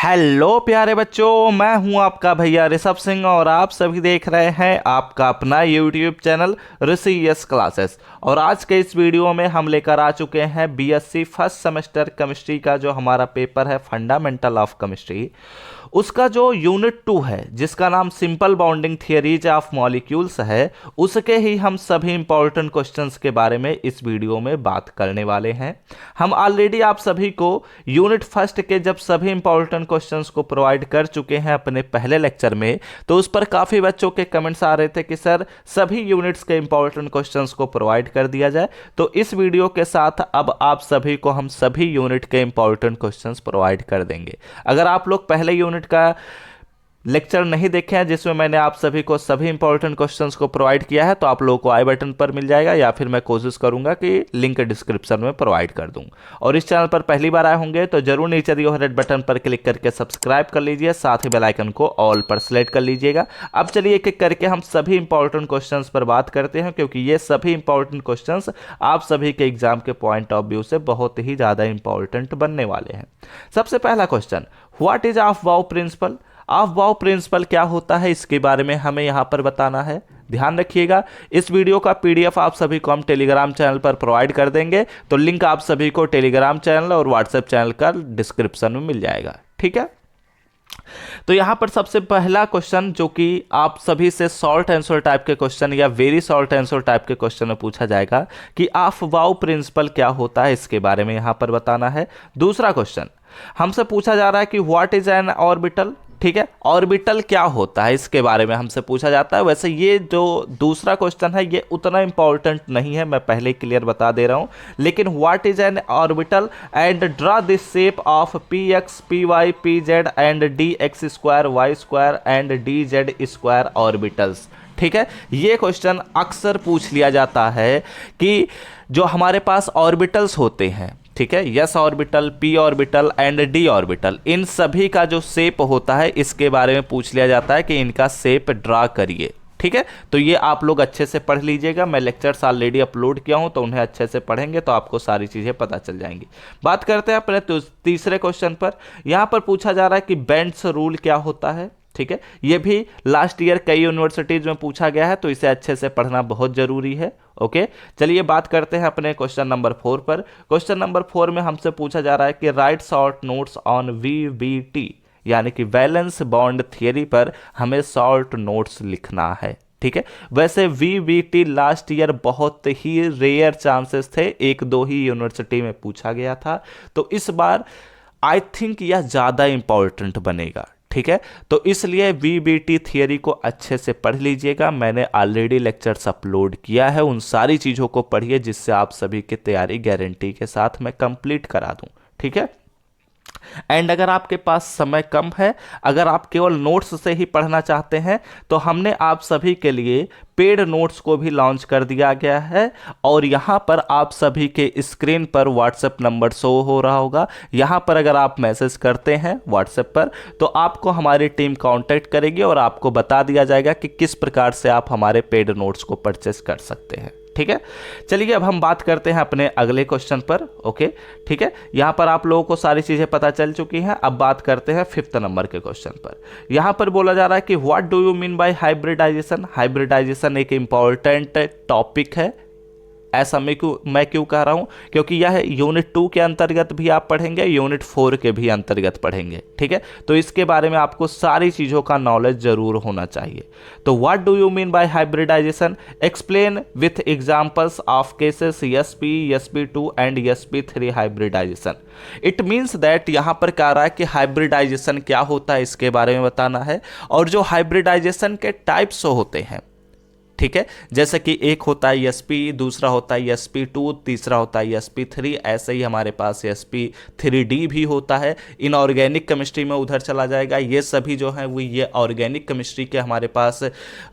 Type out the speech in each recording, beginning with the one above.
Hello प्यारे बच्चों, मैं हूं आपका भैया ऋषभ सिंह और आप सभी देख रहे हैं आपका अपना यूट्यूब चैनल ऋषि यस क्लासेस। और आज के इस वीडियो में हम लेकर आ चुके हैं बीएससी फर्स्ट सेमेस्टर केमिस्ट्री का जो हमारा पेपर है फंडामेंटल ऑफ केमिस्ट्री, उसका जो यूनिट 2 है जिसका नाम simple bonding theories of molecules है, उसके ही हम सभी इंपॉर्टेंट क्वेश्चंस के बारे में इस वीडियो में बात करने वाले हैं। हम ऑलरेडी आप सभी को यूनिट फर्स्ट के जब सभी इंपॉर्टेंट क्वेश्चंस को प्रोवाइड कर चुके हैं अपने पहले लेक्चर में, तो उस पर काफ़ी बच्चों के कमेंट्स आ रहे थे कि सर सभी यूनिट्स के इंपॉर्टेंट क्वेश्चंस को प्रोवाइड कर दिया जाए। तो इस वीडियो के साथ अब आप सभी को हम सभी यूनिट के इंपॉर्टेंट क्वेश्चंस प्रोवाइड कर देंगे। अगर आप लोग पहले यूनिट का लेक्चर नहीं देखे हैं जिसमें मैंने आप सभी को सभी इंपॉर्टेंट क्वेश्चंस को प्रोवाइड किया है, तो आप लोगों को आई बटन पर मिल जाएगा या फिर मैं कोशिश करूंगा कि लिंक डिस्क्रिप्शन में प्रोवाइड कर दूं। और इस चैनल पर पहली बार आए होंगे तो जरूर नीचे दिए हुए रेड बटन पर क्लिक करके सब्सक्राइब कर लीजिए, साथ ही बेल आइकन को ऑल पर सेलेक्ट कर लीजिएगा। अब चलिए एक एक करके हम सभी इंपॉर्टेंट क्वेश्चंस पर बात करते हैं, क्योंकि ये सभी इंपॉर्टेंट क्वेश्चंस आप सभी के एग्जाम के पॉइंट ऑफ व्यू से बहुत ही ज़्यादा इंपॉर्टेंट बनने वाले हैं। सबसे पहला क्वेश्चन, व्हाट इज ऑफ बाउ प्रिंसिपल? ऑफ बाउ प्रिंसिपल क्या होता है, इसके बारे में हमें यहां पर बताना है। ध्यान रखिएगा, इस वीडियो का पीडीएफ आप सभी को हम टेलीग्राम चैनल पर प्रोवाइड कर देंगे, तो लिंक आप सभी को टेलीग्राम चैनल और व्हाट्सएप चैनल का डिस्क्रिप्शन में मिल जाएगा। ठीक है, तो यहां पर सबसे पहला क्वेश्चन जो कि आप सभी से शॉर्ट आंसर टाइप के क्वेश्चन या वेरी शॉर्ट आंसर टाइप के क्वेश्चन में पूछा जाएगा कि ऑफ बाउ प्रिंसिपल क्या होता है, इसके बारे में यहां पर बताना है। दूसरा क्वेश्चन हमसे पूछा जा रहा है कि व्हाट इज एन ऑर्बिटल। ठीक है, ऑर्बिटल क्या होता है इसके बारे में हमसे पूछा जाता है। वैसे ये जो दूसरा क्वेश्चन है ये उतना इंपॉर्टेंट नहीं है, मैं पहले क्लियर बता दे रहा हूं, लेकिन what is an orbital and draw this shape of P X P Y P Z and D X square Y square and D Z square orbitals. ठीक है, ये क्वेश्चन अक्सर पूछ लिया जाता है कि जो हमारे पास ऑर्बिटल्स होते हैं, ठीक है, s orbital, p orbital and d orbital, इन सभी का जो शेप होता है इसके बारे में पूछ लिया जाता है कि इनका शेप ड्रा करिए। ठीक है, तो ये आप लोग अच्छे से पढ़ लीजिएगा। मैं लेक्चर्स ऑलरेडी अपलोड किया हूं, तो उन्हें अच्छे से पढ़ेंगे तो आपको सारी चीज़ें पता चल जाएंगी। बात करते हैं अपने तीसरे क्वेश्चन पर। यहां पर पूछा जा रहा है कि बेंड्स रूल क्या होता है। ठीक है, ये भी लास्ट ईयर कई यूनिवर्सिटीज में पूछा गया है, तो इसे अच्छे से पढ़ना बहुत जरूरी है। ओके, चलिए बात करते हैं अपने क्वेश्चन नंबर 4 पर। क्वेश्चन नंबर 4 में हमसे पूछा जा रहा है कि right short notes on VBT, यानी कि वैलेंस बॉन्ड थियरी पर हमें शॉर्ट नोट्स लिखना है। ठीक है, वैसे वीबीटी लास्ट ईयर बहुत ही रेयर चांसेस थे, एक दो ही यूनिवर्सिटी में पूछा गया था, तो इस बार आई थिंक यह ज़्यादा इंपॉर्टेंट बनेगा। ठीक है, तो इसलिए वीबीटी थियरी को अच्छे से पढ़ लीजिएगा। मैंने ऑलरेडी लेक्चर्स अपलोड किया है, उन सारी चीज़ों को पढ़िए जिससे आप सभी की तैयारी गारंटी के साथ मैं कंप्लीट करा दूं। ठीक है, एंड अगर आपके पास समय कम है, अगर आप केवल नोट्स से ही पढ़ना चाहते हैं, तो हमने आप सभी के लिए पेड नोट्स को भी लॉन्च कर दिया गया है। और यहाँ पर आप सभी के स्क्रीन पर व्हाट्सएप नंबर शो हो रहा होगा। यहाँ पर अगर आप मैसेज करते हैं व्हाट्सएप पर, तो आपको हमारी टीम कांटेक्ट करेगी और आपको बता दिया जाएगा कि किस प्रकार से आप हमारे पेड नोट्स को परचेस कर सकते हैं। ठीक है, चलिए अब हम बात करते हैं अपने अगले क्वेश्चन पर। ओके, ठीक है, यहां पर आप लोगों को सारी चीजें पता चल चुकी हैं। अब बात करते हैं 5th नंबर के क्वेश्चन पर। यहां पर बोला जा रहा है कि what do you mean by hybridization. Hybridization एक इंपॉर्टेंट टॉपिक है। ऐसा मैं क्यों कह रहा हूं, क्योंकि यह यूनिट 2 के अंतर्गत भी आप पढ़ेंगे, यूनिट 4 के भी अंतर्गत पढ़ेंगे। ठीक है, तो इसके बारे में आपको सारी चीज़ों का नॉलेज जरूर होना चाहिए। तो what do you mean by hybridization, explain with examples of cases sp sp2 and sp3 hybridization. It means that यहाँ पर कह रहा है कि हाइब्रिडाइजेशन क्या होता है इसके बारे में बताना है, और जो हाइब्रिडाइजेशन के टाइप्स होते हैं। ठीक है, जैसे कि एक होता है sp, दूसरा होता है sp2, तीसरा होता है sp3, ऐसे ही हमारे पास sp3d भी होता है। इनऑर्गेनिक केमिस्ट्री में उधर चला जाएगा। ये सभी जो हैं वो ये ऑर्गेनिक केमिस्ट्री के हमारे पास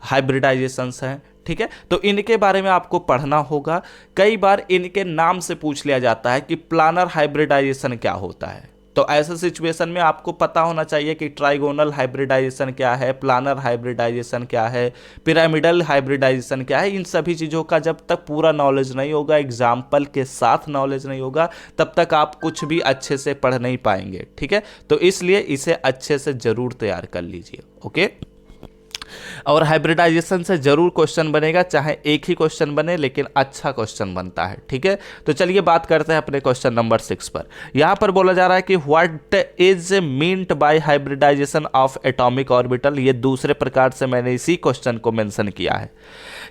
हाइब्रिडाइजेशंस हैं। ठीक है, तो इनके बारे में आपको पढ़ना होगा। कई बार इनके नाम से पूछ लिया जाता है कि प्लानर हाइब्रिडाइजेशन क्या होता है, तो ऐसे सिचुएशन में आपको पता होना चाहिए कि ट्राइगोनल हाइब्रिडाइजेशन क्या है, प्लानर हाइब्रिडाइजेशन क्या है, पिरामिडल हाइब्रिडाइजेशन क्या है। इन सभी चीज़ों का जब तक पूरा नॉलेज नहीं होगा, एग्जाम्पल के साथ नॉलेज नहीं होगा, तब तक आप कुछ भी अच्छे से पढ़ नहीं पाएंगे। ठीक है, तो इसलिए इसे अच्छे से जरूर तैयार कर लीजिए। ओके, और हाइब्रिडाइजेशन से जरूर क्वेश्चन बनेगा, चाहे एक ही क्वेश्चन बने लेकिन अच्छा क्वेश्चन बनता है। ठीक है, तो चलिए बात करते हैं अपने क्वेश्चन नंबर 6 पर। यहां पर बोला जा रहा है कि what is meant by hybridization of atomic orbital. ये दूसरे प्रकार से मैंने इसी क्वेश्चन को मेंशन किया है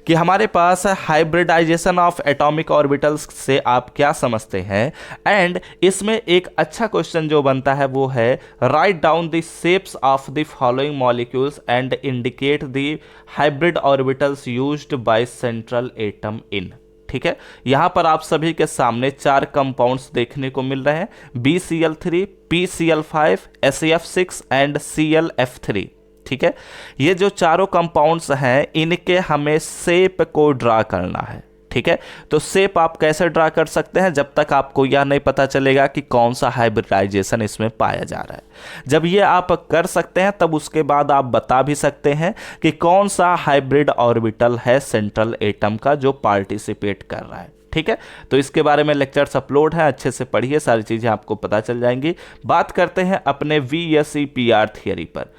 कि हमारे पास हाइब्रिडाइजेशन ऑफ एटॉमिक ऑर्बिटल्स से आप क्या समझते हैं। एंड इसमें एक अच्छा क्वेश्चन जो बनता है वो है write down the shapes of the following molecules and indicate the hybrid orbitals used by central atom in. ठीक है, यहां पर आप सभी के सामने 4 कंपाउंड्स देखने को मिल रहे हैं, BCl3, PCl5, SAF6 and ClF3। ठीक है, ये जो चारों कंपाउंड्स हैं इनके हमें शेप को ड्रा करना है। ठीक है, तो शेप आप कैसे ड्रा कर सकते हैं, जब तक आपको यह नहीं पता चलेगा कि कौन सा हाइब्रिडाइजेशन इसमें पाया जा रहा है। जब ये आप कर सकते हैं तब उसके बाद आप बता भी सकते हैं कि कौन सा हाइब्रिड ऑर्बिटल है सेंट्रल एटम का जो पार्टिसिपेट कर रहा है। ठीक है, तो इसके बारे में लेक्चर्स अपलोड है, अच्छे से पढ़िए, सारी चीजें आपको पता चल जाएंगी। बात करते हैं अपने VSE PR थियरी पर।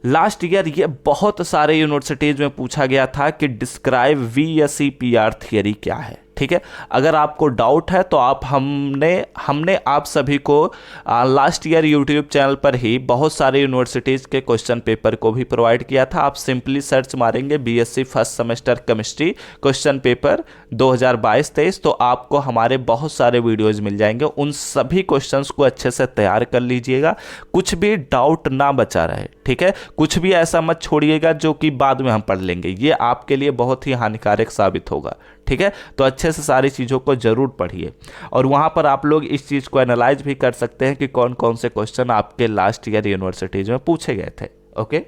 लास्ट ईयर ये बहुत सारे यूनिवर्सिटीज में पूछा गया था कि डिस्क्राइब VSE PR थियरी क्या है। ठीक है, अगर आपको डाउट है तो आप हमने आप सभी को लास्ट ईयर यूट्यूब चैनल पर ही बहुत सारे यूनिवर्सिटीज़ के क्वेश्चन पेपर को भी प्रोवाइड किया था। आप सिंपली सर्च मारेंगे BSc first semester chemistry question paper 2022-23, तो आपको हमारे बहुत सारे वीडियोज़ मिल जाएंगे। उन सभी क्वेश्चंस को अच्छे से तैयार कर लीजिएगा, कुछ भी डाउट ना बचा रहे। ठीक है, कुछ भी ऐसा मत छोड़िएगा जो कि बाद में हम पढ़ लेंगे, ये आपके लिए बहुत ही हानिकारक साबित होगा। ठीक है, तो अच्छे से सारी चीज़ों को जरूर पढ़िए और वहाँ पर आप लोग इस चीज़ को एनालाइज भी कर सकते हैं कि कौन कौन से क्वेश्चन आपके लास्ट ईयर यूनिवर्सिटीज में पूछे गए थे। ओके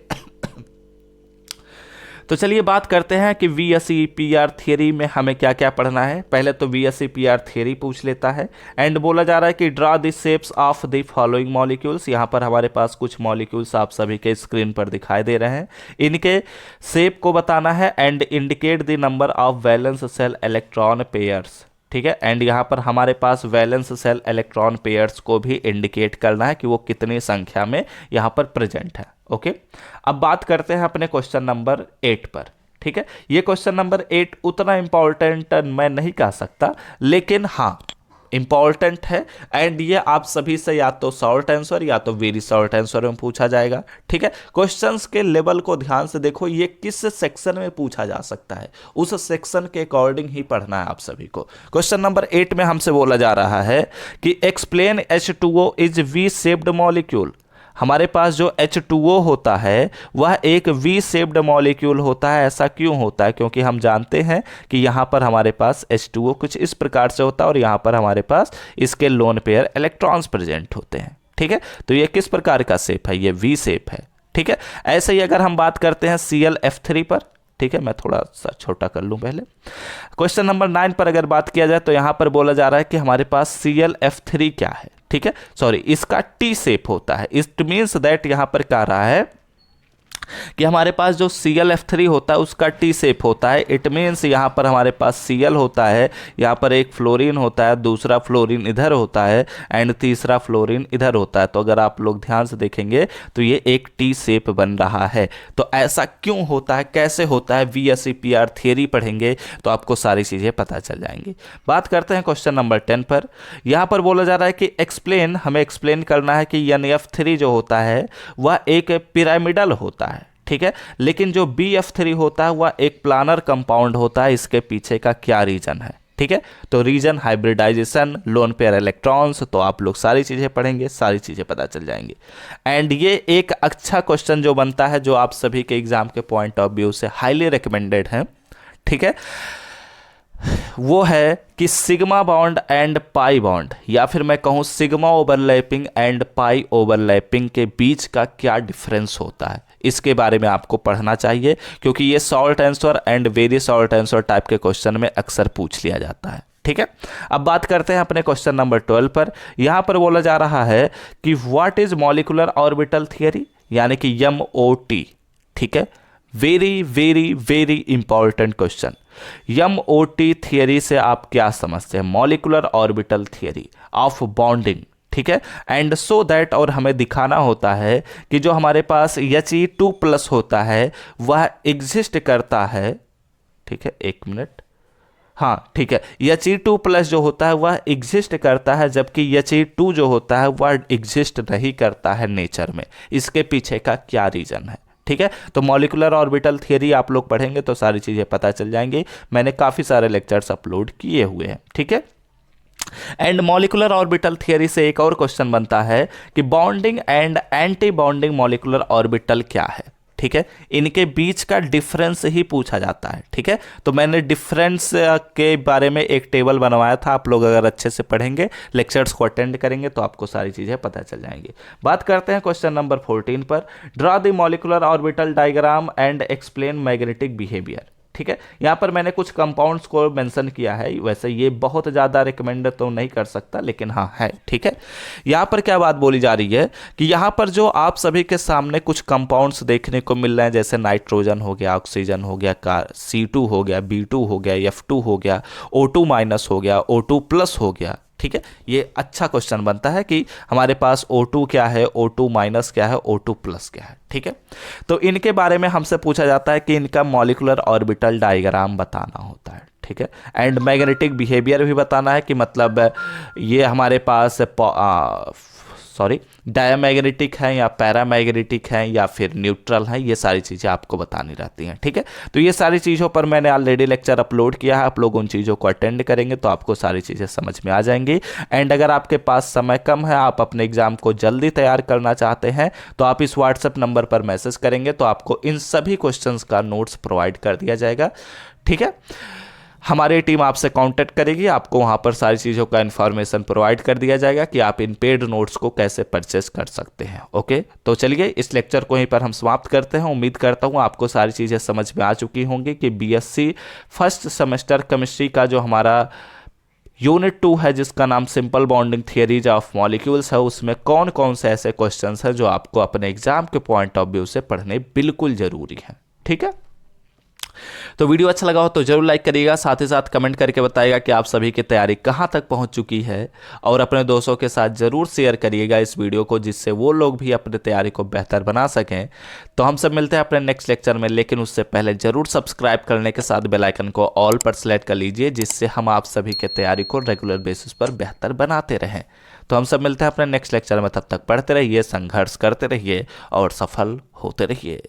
तो चलिए बात करते हैं कि VSE PR थियरी में हमें क्या क्या पढ़ना है। पहले तो VSE PR थियरी पूछ लेता है एंड बोला जा रहा है कि draw the shapes of the following molecules. यहाँ पर हमारे पास कुछ मॉलिक्यूल्स आप सभी के स्क्रीन पर दिखाई दे रहे हैं, इनके शेप को बताना है and indicate the number of valence shell electron pairs. ठीक है, एंड यहाँ पर हमारे पास वैलेंस सेल इलेक्ट्रॉन पेयर्स को भी इंडिकेट करना है कि वो कितनी संख्या में यहाँ पर प्रेजेंट है। ओके, अब बात करते हैं अपने क्वेश्चन नंबर 8 पर। ठीक है, ये क्वेश्चन नंबर 8 उतना इंपॉर्टेंट मैं नहीं कह सकता, लेकिन हाँ इंपॉर्टेंट है एंड ये आप सभी से या तो शॉर्ट आंसर या तो वेरी शॉर्ट आंसर में पूछा जाएगा। ठीक है, क्वेश्चंस के लेवल को ध्यान से देखो, ये किस सेक्शन में पूछा जा सकता है, उस सेक्शन के अकॉर्डिंग ही पढ़ना है आप सभी को। क्वेश्चन नंबर 8 में हमसे बोला जा रहा है कि explain H2O is V shaped molecule. हमारे पास जो H2O होता है वह एक वी शेप्ड मॉलिक्यूल होता है। ऐसा क्यों होता है? क्योंकि हम जानते हैं कि यहाँ पर हमारे पास H2O कुछ इस प्रकार से होता है और यहाँ पर हमारे पास इसके लोन पेयर इलेक्ट्रॉन्स प्रेजेंट होते हैं। ठीक है, तो ये किस प्रकार का शेप है? ये वी शेप है। ठीक है, ऐसे ही अगर हम बात करते हैं ClF3 पर, ठीक है, मैं थोड़ा सा छोटा कर लूं पहले। क्वेश्चन नंबर 9 पर अगर बात किया जाए तो यहाँ पर बोला जा रहा है कि हमारे पास ClF3 क्या है। ठीक है, सॉरी, इसका टी शेप होता है। इट मीन्स दैट यहाँ पर कह रहा है कि हमारे पास जो ClF3 होता है उसका टी शेप होता है। इट मीन्स यहाँ पर हमारे पास Cl होता है, यहाँ पर एक फ्लोरीन होता है, दूसरा फ्लोरीन इधर होता है एंड तीसरा फ्लोरीन इधर होता है। तो अगर आप लोग ध्यान से देखेंगे तो ये एक टी शेप बन रहा है। तो ऐसा क्यों होता है, कैसे होता है, VSE PR थियरी पढ़ेंगे तो आपको सारी चीज़ें पता चल जाएंगी। बात करते हैं क्वेश्चन नंबर 10 पर। यहाँ पर बोला जा रहा है कि एक्सप्लेन, हमें एक्सप्लेन करना है कि NF3 जो होता है वह एक पिरामिडल होता है। ठीक है, लेकिन जो BF3 होता है वह एक प्लानर कंपाउंड होता है। इसके पीछे का क्या रीजन है? ठीक है, तो reason hybridization, lone pair electrons. तो आप लोग सारी चीजें पढ़ेंगे, सारी चीजें पता चल जाएंगी। एंड ये एक अच्छा क्वेश्चन जो बनता है, जो आप सभी के एग्जाम के पॉइंट ऑफ व्यू से हाईली रिकमेंडेड है। ठीक है, वो है कि sigma bond and pi bond, या फिर मैं कहूं sigma overlapping and pi overlapping के बीच का क्या डिफरेंस होता है, इसके बारे में आपको पढ़ना चाहिए, क्योंकि ये short answer and very short answer type के क्वेश्चन में अक्सर पूछ लिया जाता है। ठीक है। अब बात करते हैं अपने क्वेश्चन नंबर 12 पर। यहां पर बोला जा रहा है कि what is molecular orbital theory, यानी कि MOT। ठीक है, very very very important question. MOT theory से आप क्या समझते हैं? Molecular orbital theory of bonding. ठीक है, एंड सो दैट, और हमें दिखाना होता है कि जो हमारे पास He2+ होता है वह एग्जिस्ट करता है। ठीक है, एक मिनट, हाँ ठीक है, He2+ जो होता है वह एग्जिस्ट करता है, जबकि He2 जो होता है वह एग्जिस्ट नहीं करता है नेचर में। इसके पीछे का क्या रीजन है? ठीक है, तो मॉलिक्यूलर ऑर्बिटल थियरी आप लोग पढ़ेंगे तो सारी चीजें पता चल जाएंगी। मैंने काफी सारे लेक्चर्स अपलोड किए हुए हैं। ठीक है, एंड मॉलिक्यूलर ऑर्बिटल थियरी से एक और क्वेश्चन बनता है कि bonding and anti bonding molecular orbital क्या है? ठीक है, इनके बीच का डिफरेंस ही पूछा जाता है। ठीक है, तो मैंने डिफरेंस के बारे में एक टेबल बनवाया था। आप लोग अगर अच्छे से पढ़ेंगे, लेक्चर्स को अटेंड करेंगे तो आपको सारी चीजें पता चल जाएंगी। बात करते हैं क्वेश्चन नंबर 14 पर। Draw the molecular orbital diagram and explain magnetic behaviour. ठीक है, यहाँ पर मैंने कुछ कंपाउंड्स को मेंशन किया है। वैसे ये बहुत ज़्यादा रिकमेंड तो नहीं कर सकता, लेकिन हाँ है। ठीक है, यहाँ पर क्या बात बोली जा रही है कि यहाँ पर जो आप सभी के सामने कुछ कंपाउंड्स देखने को मिल रहे हैं, जैसे नाइट्रोजन हो गया, ऑक्सीजन हो गया, C2 हो गया, B2 हो गया, F2 हो गया, O2- हो गया, O2+ हो गया। ठीक है, ये अच्छा क्वेश्चन बनता है कि हमारे पास O2 क्या है, O2- क्या है, O2+ क्या है। ठीक है, तो इनके बारे में हमसे पूछा जाता है कि इनका मॉलिक्यूलर ऑर्बिटल डायग्राम बताना होता है। ठीक है, एंड मैग्नेटिक बिहेवियर भी बताना है कि मतलब ये हमारे पास डायमैग्नेटिक है या पैरामैग्नेटिक है या फिर न्यूट्रल है, ये सारी चीज़ें आपको बतानी रहती हैं। ठीक है, तो ये सारी चीज़ों पर मैंने ऑलरेडी लेक्चर अपलोड किया है। आप लोग उन चीज़ों को अटेंड करेंगे तो आपको सारी चीज़ें समझ में आ जाएंगी। एंड अगर आपके पास समय कम है, आप अपने एग्जाम को जल्दी तैयार करना चाहते हैं, तो आप इस व्हाट्सएप नंबर पर मैसेज करेंगे तो आपको इन सभी क्वेश्चंस का नोट्स प्रोवाइड कर दिया जाएगा। ठीक है, हमारी टीम आपसे कांटेक्ट करेगी, आपको वहां पर सारी चीज़ों का इन्फॉर्मेशन प्रोवाइड कर दिया जाएगा कि आप इन पेड नोट्स को कैसे परचेस कर सकते हैं। ओके, तो चलिए इस लेक्चर को यहीं पर हम समाप्त करते हैं। उम्मीद करता हूं आपको सारी चीज़ें समझ में आ चुकी होंगी कि BSc फर्स्ट सेमेस्टर केमिस्ट्री का जो हमारा यूनिट 2 है, जिसका नाम simple bonding theories of molecules है, उसमें कौन कौन से ऐसे क्वेश्चंस हैं जो आपको अपने एग्जाम के पॉइंट ऑफ व्यू से पढ़ने बिल्कुल जरूरी है। ठीक है, तो वीडियो अच्छा लगा हो तो जरूर लाइक करिएगा, साथ ही साथ कमेंट करके बताइएगा कि आप सभी की तैयारी कहां तक पहुंच चुकी है, और अपने दोस्तों के साथ जरूर शेयर करिएगा इस वीडियो को, जिससे वो लोग भी अपनी तैयारी को बेहतर बना सकें। तो हम सब मिलते हैं अपने नेक्स्ट लेक्चर में, लेकिन उससे पहले जरूर सब्सक्राइब करने के साथ बेल आइकन को ऑल पर सेलेक्ट कर लीजिए, जिससे हम आप सभी के तैयारी को रेगुलर बेसिस पर बेहतर बनाते रहें। तो हम सब मिलते हैं अपने नेक्स्ट लेक्चर में, तब तक पढ़ते रहिए, संघर्ष करते रहिए और सफल होते रहिए।